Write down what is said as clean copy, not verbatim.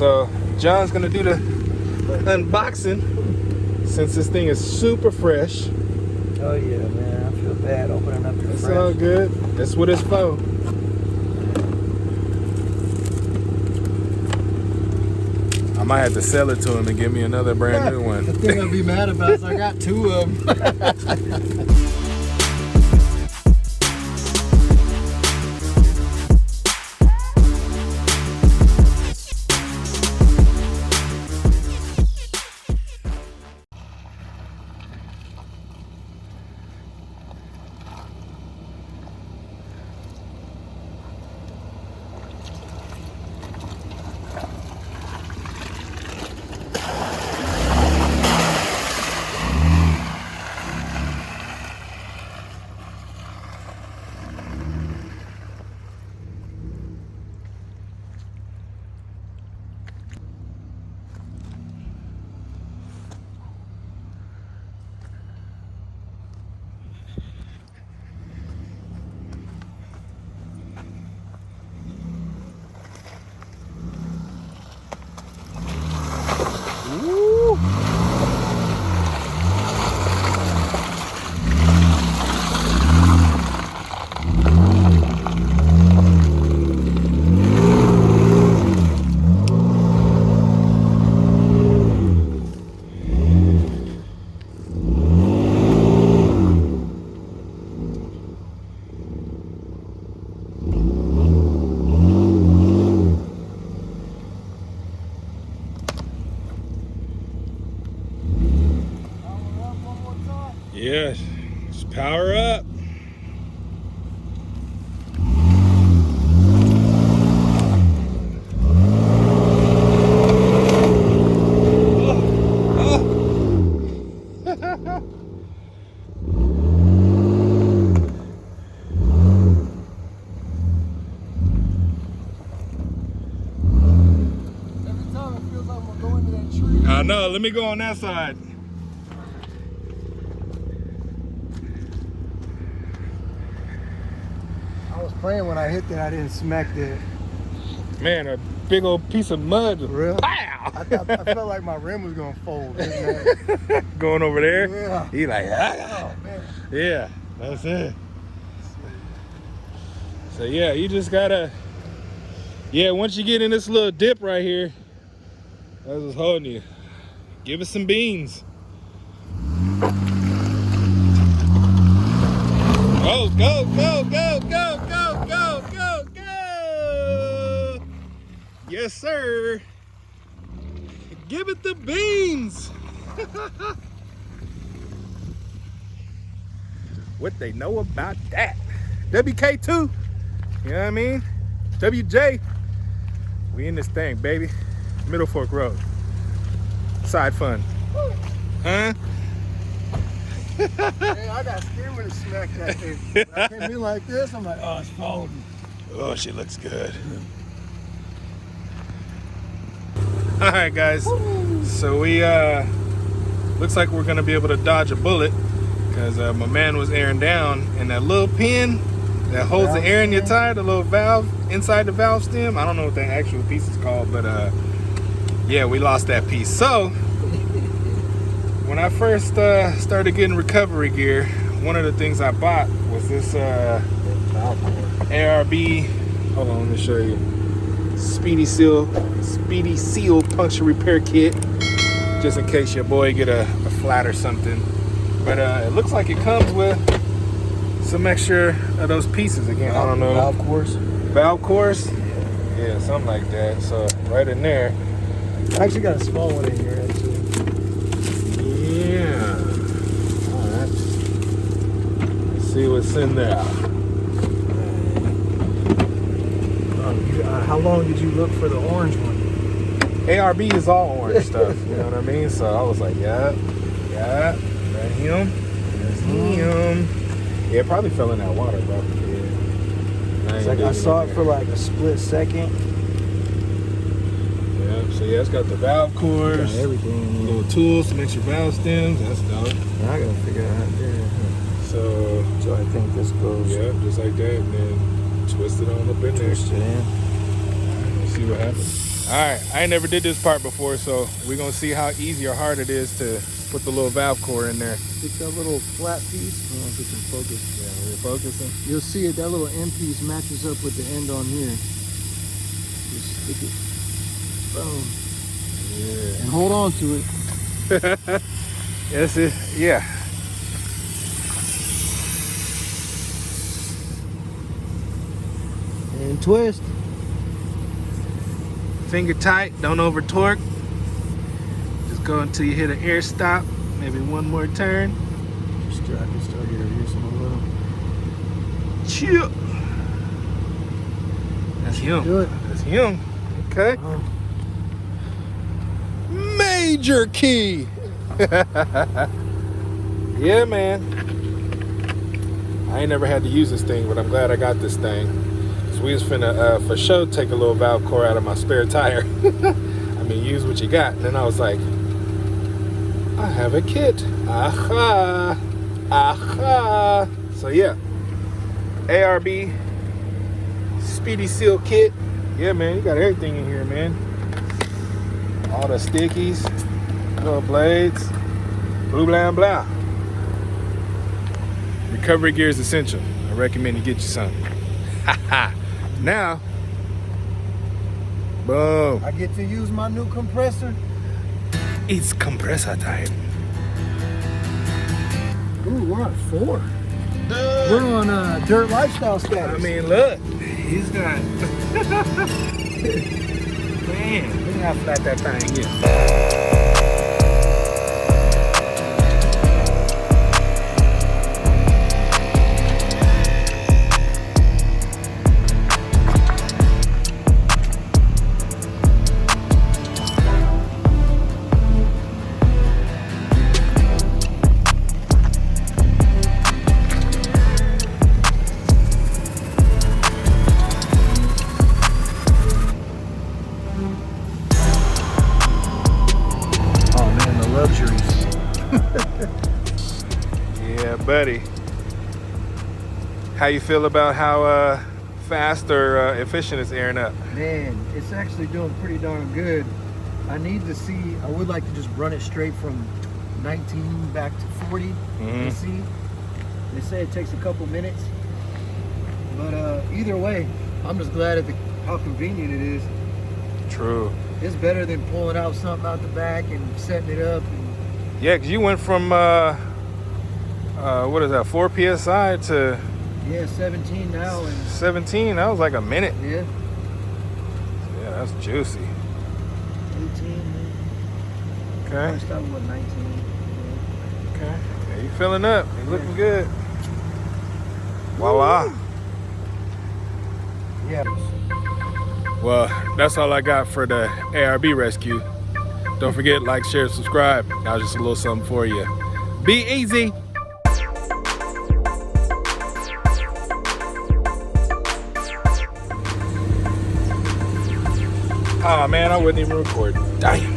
So John's gonna do the unboxing since this thing is super fresh. Oh yeah, man, I feel bad opening up your It's fresh. all good. That's what it's for. I might have to sell it to him and give me another brand new one. The thing I'd be mad about is I got 2 of them. Yes, just power up. Every time it feels like I'm gonna go into that tree. I know, let me go on that side. I was praying when I hit that I didn't smack that. Man, a big old piece of mud. For real? Pow! I felt like my rim was gonna fold. Going over there. Yeah. He like, Oh man. yeah, that's it. So yeah, you just gotta, once you get in this little dip right here, that's what's holding you. Give it some beans. Go, go, go, go, go, go, go, go, go. Yes, sir. Give it the beans. What they know about that? WK2, you know what I mean? WJ, we in this thing, baby. Middle Fork Road. Side fun. Huh? Man, I got scared when it smacked that thing. I came in like this, I'm like, oh, it's folding. Oh, she looks good. All right, guys. So we, looks like we're gonna be able to dodge a bullet because my man was airing down, and that little pin that holds the air in your tire, the little valve inside the valve stem, I don't know what that actual piece is called, but yeah, we lost that piece. So when I first started getting recovery gear, one of the things I bought was this ARB, hold on, let me show you, Speedy Seal puncture repair kit, just in case your boy get a flat or something. But it looks like it comes with some extra of those pieces again. I don't know. Valve course? Valve course? Yeah, something like that. So right in there. I actually got a small one in here, actually. Yeah. All right. Let's see what's in there. How long did you look for the orange one? ARB is all orange stuff, you know what I mean? So I was like, yeah, that's him. That's him. Yeah, it probably fell in that water, bro. Yeah. It's like I saw it for like a split second. Yeah, so yeah, it's got the valve cores, Got everything. little tools to make your valve stems. That's dope. I gotta figure out how to do it. So I think this goes. yeah, just like that, and then twist it on up in there. Twist it in. Let's see what happens. Right, I ain't never did this part before, so we're gonna see how easy or hard it is to put the little valve core in there. It's that little flat piece. I don't know if it's in focus. Yeah, we're focusing. You'll see it, that little end piece matches up with the end on here. Just stick it. Boom. Yeah. And hold on to it. Yes, it. Yeah. And twist. Finger tight, don't over torque. Just go until you hit an air stop. Maybe one more turn. I can still get her here some little. Chill. That's him. Do it. That's him. Okay. Major key. Yeah, man. I ain't never had to use this thing, but I'm glad I got this thing. So we was finna, for sure, take a little valve core out of my spare tire. I mean, use what you got. And then I was like, I have a kit. Aha. Aha. So yeah. ARB Speedy Seal kit. Yeah, man, you got everything in here, man. All the stickies, little blades, blah, blah, blah. Recovery gear is essential. I recommend you get you some. Now, boom. I get to use my new compressor. It's compressor time. Ooh, we're on 4. We're on dirt lifestyle status. I mean, look, he's got. Man, look how flat that thing is. Yeah, buddy. How you feel about how fast or efficient it's airing up? Man, it's actually doing pretty darn good. I need to see, I would like to just run it straight from 19 back to 40 AC. They say it takes a couple minutes. But either way, I'm just glad at how convenient it is. True. It's better than pulling out something out the back and setting it up. Yeah, because you went from, what is that, 4 PSI to... Yeah, 17 now. And 17, that was like a minute. yeah. Yeah, that's juicy. 18. Okay. I started with 19. Okay. Yeah, you filling up. You looking good. Voila. Yeah. Well, that's all I got for the ARB rescue. Don't forget, like, share, subscribe. That was just a little something for you. Be easy. Oh man, I wasn't even recording. Damn.